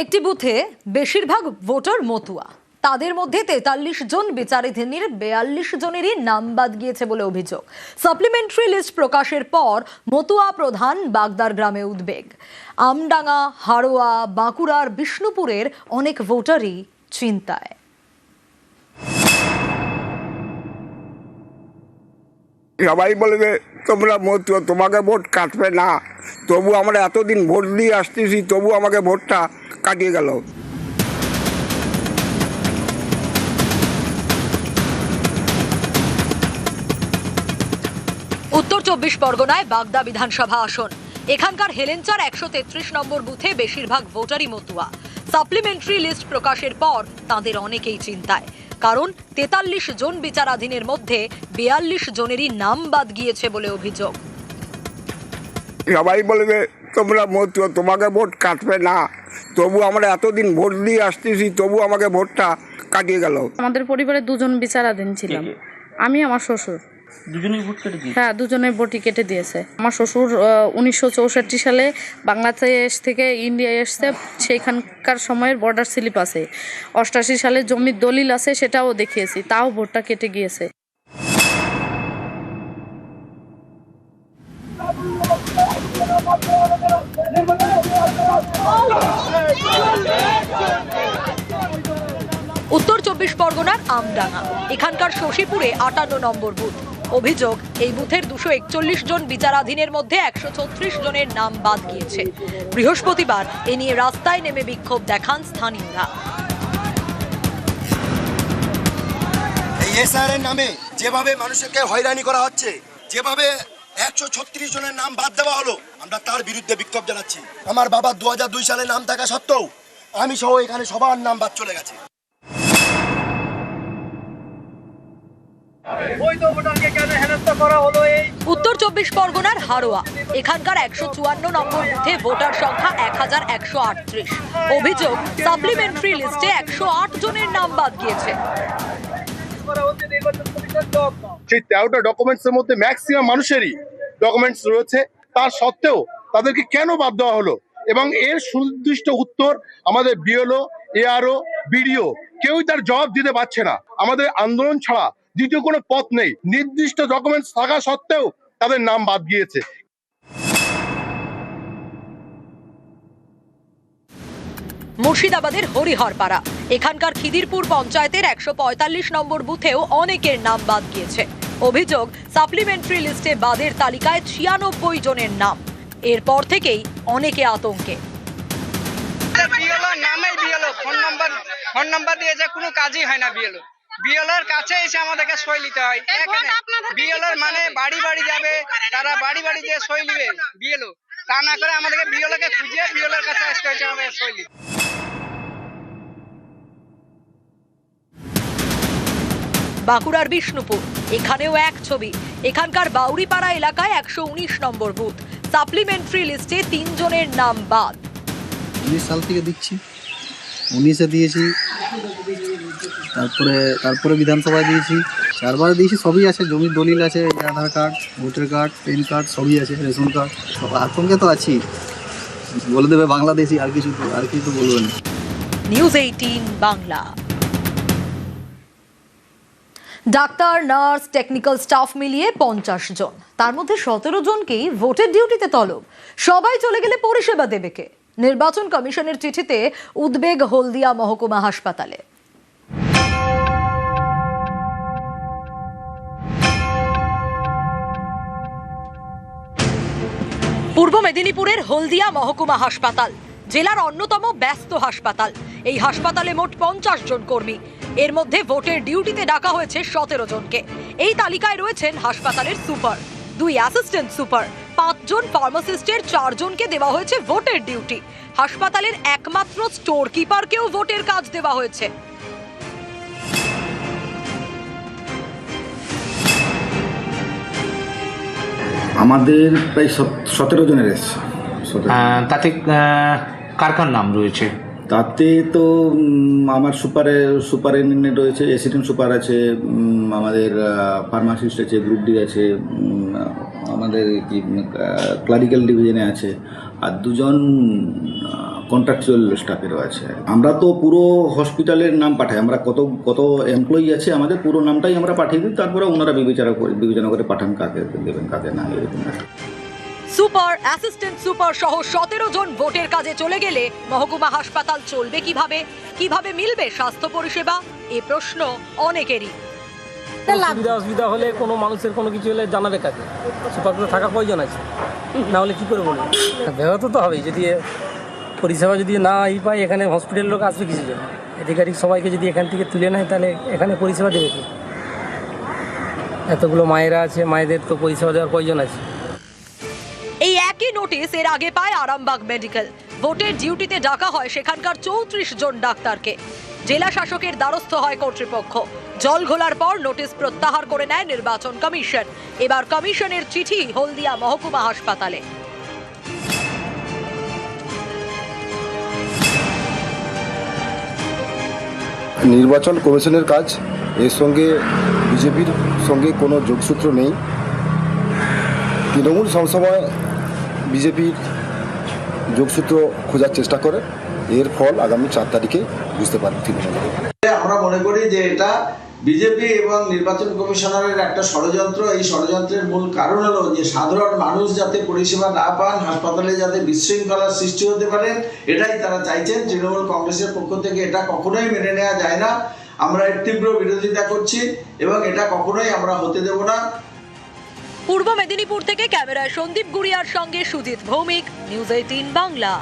একটি বুথে বেশিরভাগ ভোটার মতুয়া, তাদের মধ্যে 43 জন বিচারাধীনের 42 জনেরই নাম বাদ গিয়েছে বলে অভিযোগ। সাপ্লিমেন্টারি লিস্ট প্রকাশের পর মতুয়া প্রধান বাগদার গ্রামে উদ্বেগ। আমডাঙ্গা, হাড়োয়া, বাঁকুড়ার বিষ্ণুপুরের অনেক ভোটারই চিন্তায়। সবাই বলবে তোমরা মতুয়া, তোমাকে ভোট কাটবে না, তবু আমরা এতদিন ভোট দিয়ে আসতেছি, তবু আমাকে ভোটটা কাটিয়ে গেল। উত্তর 24 পরগনায় বাগদা বিধানসভা আসন। এখানকার হেলেঞ্চার 133 নম্বর বুথে বেশিরভাগ ভোটারই মতুয়া। সাপ্লিমেন্টারি লিস্ট প্রকাশের পর তাদের অনেকেই চিন্তায়, কারণ 43 জন বিচারাধীনের মধ্যে 42 জনেরই নাম বাদ গিয়েছে বলে অভিযোগ। সবাই বলবে তোমরা মতুয়া, তোমাকে ভোট কাটবে না, তবু আমরা এতদিন ভোট দিয়ে আসতেছি, তবু আমাকে ভোটটা কাটিয়ে গেল। আমাদের পরিবারে দুজন বিচারাধীন ছিলাম, আমি আমার শ্বশুর। দুজনেই ভোট কেটে দিয়েছে? হ্যাঁ, দুজনের ভোটই কেটে দিয়েছে। আমার শ্বশুর 1964 সালে বাংলাদেশ থেকে ইন্ডিয়ায় এসছে, সেইখানকার সময়ের বর্ডার স্লিপ আছে। 88 সালে জমির দলিল আছে, সেটাও দেখিয়েছি, তাও ভোটটা কেটে গিয়েছে। উত্তর 24 পরগনার আমডাঙ্গা, এখানকার শশীপুরে 58 নম্বর বুথ। অভিযোগ, এই বুথের 241 জন বিচারাধীনের মধ্যে 136 জনের নাম বাদ গিয়েছে। বৃহস্পতিবার এ নিয়ে রাস্তায় নেমে বিক্ষোভ দেখান স্থানীয়রা। এই এসআরের নামে যেভাবে মানুষকে হয়রানি করা হচ্ছে, যেভাবে 136 জনের নাম বাদ দেওয়া হলো, আমরা তার বিরুদ্ধে বিক্ষোভ জানাচ্ছি। আমার বাবা 2002 সালে নাম থাকা সত্ত্বেও আমি সহ এখানে সবার নাম বাদ চলে গেছে। উত্তর 24 পরগনার হাড়োয়া, এখানকার 154 নম্বর বুথে ভোটার সংখ্যা 1038। অভিযোগ, সাপ্লিমেন্টারি লিস্টে 108 জনের নাম বাদ গিয়েছে। সেই 13টা ডকুমেন্টসের মধ্যে ম্যাক্সিমাম মানুষেরই ডকুমেন্টস রয়েছে, তার সত্ত্বেও তাদেরকে কেন বাদ দেওয়া হলো, এবং এর সুনির্দিষ্ট উত্তর আমাদের বিএলও, এআরও, বিডিও কেউই তার জবাব দিতে পারছে না। আমাদের আন্দোলন ছাড়া দ্বিতীয় কোনো পথ নেই। নির্দিষ্ট ডকুমেন্টস থাকা সত্ত্বেও তাদের নাম বাদ গিয়েছে। মুর্শিদাবাদের হরিহরপাড়া, এখানকার খিদিরপুর পঞ্চায়েতের 145 নম্বর বুথেও অনেকের নাম বাদ গিয়েছে। অভিযোগ, সাপ্লিমেন্টারি লিস্টে বাদের তালিকায় 96 জনের নাম। এরপর থেকেই অনেকে আতঙ্কে। ফোন নাম্বার দিয়েছে, কোনো কাজই হয় না। বিএলওর কাছে এসে আমাদেরকে সই নিতে হয়। বিএলওর মানে বাড়ি বাড়ি যাবে, তারা বাড়ি বাড়ি দিয়ে সই নিবে বিএলও, তা না করে আমাদেরকে বিএলওকে খুঁজিয়ে বিএলওর কাছে আসতে হয়েছে আমাদের সই নিতে। বাঁকুড়ার বিষ্ণুপুর, এখানেও এক ছবি। এখানকার বাউরিপাড়া এলাকায় 119 নম্বর বুথ, সাপ্লিমেন্টারি লিস্টে 3 জনের নাম বাদ। 19 সাল থেকে দিচ্ছি, 19-এ দিয়েছি, তারপরে বিধানসভায় দিয়েছি, 4 বার দিয়েছি। সবই আছে, জমির দলিল আছে, Aadhaar card, voter card, PAN card সবই আছে, রেশন কার্ড। সব আতঙ্কে তো আছি, বলে দেবে বাংলাদেশি, আর কিছু তো বলবো না। News 18 Bangla. Doctor, nurse, technical staff মিলিয়ে 50 জন, তার মধ্যে 17 জনকেই ভোটের ডিউটিতে তলব। সবাই চলে গেলে পরিষেবা দেবে কে? নির্বাচন কমিশনের চিঠিতে উদ্বেগ হলদিয়া মহকুমা হাসপাতালে। পূর্ব মেদিনীপুরের হলদিয়া মহকুমা হাসপাতাল জেলার অন্যতম ব্যস্ত হাসপাতাল। এই হাসপাতালে মোট 50 জন কর্মী, এর মধ্যে ভোটের ডিউটিতে ডাকা হয়েছে 17 জনকে। এই তালিকায় রয়েছেন হাসপাতালের সুপার, 2 অ্যাসিস্ট্যান্ট সুপার, 5 জন ফার্মাসিস্টের, 4 জনকে দেওয়া হয়েছে ভোটের ডিউটি। হাসপাতালের একমাত্র স্টোর কিপারকেও ভোটের কাজ দেওয়া হয়েছে। আমাদের প্রায় 17 জনের এসছে। তাতে কার কার নাম রয়েছে? তাতে তো আমার সুপারিনটেন্ডেন্ট রয়েছে, অ্যাসিস্ট্যান্ট সুপার আছে, আমাদের ফার্মাসিস্ট আছে, গ্রুপ ডি আছে, আমাদের কি ক্লারিক্যাল ডিভিশনে আছে, আর 2 জন কন্ট্রাকচুয়াল স্টাফেরও আছে। আমরা তো পুরো হসপিটালের নাম পাঠাই, আমরা কত কত এমপ্লয়ি আছে আমাদের পুরো নামটাই আমরা পাঠিয়ে দিই, তারপরে ওনারা বিবেচনা করে পাঠান কাকে দেবেন কাকে না, এরকম। সুপার, অ্যাসিস্ট্যান্ট সুপার সহ 17 জন ভোটের কাজে চলে গেলে মহকুমা হাসপাতাল চলবে কিভাবে? কিভাবে মিলবে স্বাস্থ্য পরিষেবা? এই প্রশ্ন অনেকেরই। অসুবিধা হলে কোনো মানুষের কোনো কিছু হলে জানাবে কাকে? সুপার করে থাকা প্রয়োজন আছে, না হলে কী করে বলবো? ব্যাহত তো হবেই, যদি পরিষেবা যদি না পাই, এখানে হসপিটালের লোক আসবে কিছু জন্য, আধিকারিক সবাইকে যদি এখান থেকে তুলে নেয় তাহলে এখানে পরিষেবা দেবে কি? এতগুলো মায়েরা আছে, মায়েদের তো পরিষেবা দেওয়ার প্রয়োজন আছে। এই একই নোটিশ এর আগে পায় আরামবাগ মেডিকেল। ভোটের ডিউটিতে ডাকা হয় সেখানকার 34 জন ডাক্তারকে। জেলা শাসকের দ্বারস্থ হয় কর্তৃপক্ষ। জল ঘোলার পর নোটিশ প্রত্যাহার করে নেয় নির্বাচন কমিশন। এবার কমিশনের চিঠি হলদিয়া মহকুমা হাসপাতালে। নির্বাচন কমিশনের কাজ, এর সঙ্গে বিজেপির সঙ্গে কোনো যোগসূত্র নেই। তৃণমূল সবসময় বিজেপির যোগসূত্র খোঁজার চেষ্টা করে, এর ফল আগামী 4 তারিখে বুঝতে পারি তৃণমূল। আমরা মনে করি যে এটা বিজেপি এবং নির্বাচন কমিশনারের একটা ষড়যন্ত্র। এই ষড়যন্ত্রের মূল কারণ হলো যে সাধারণ মানুষ যাতে পরিষেবা না পান, হাসপাতালে যাতে বিশৃঙ্খলার সৃষ্টি হতে পারে, এটাই তারা চাইছেন। তৃণমূল কংগ্রেসের পক্ষ থেকে এটা কখনোই মেনে নেওয়া যায় না। আমরা এর তীব্র বিরোধিতা করছি এবং এটা কখনোই আমরা হতে দেব না। পূর্ব মেদিনীপুর থেকে ক্যামেরায় সন্দীপ গুড়িয়ার সঙ্গে সুজিত ভৌমিক, নিউজ 18 বাংলা।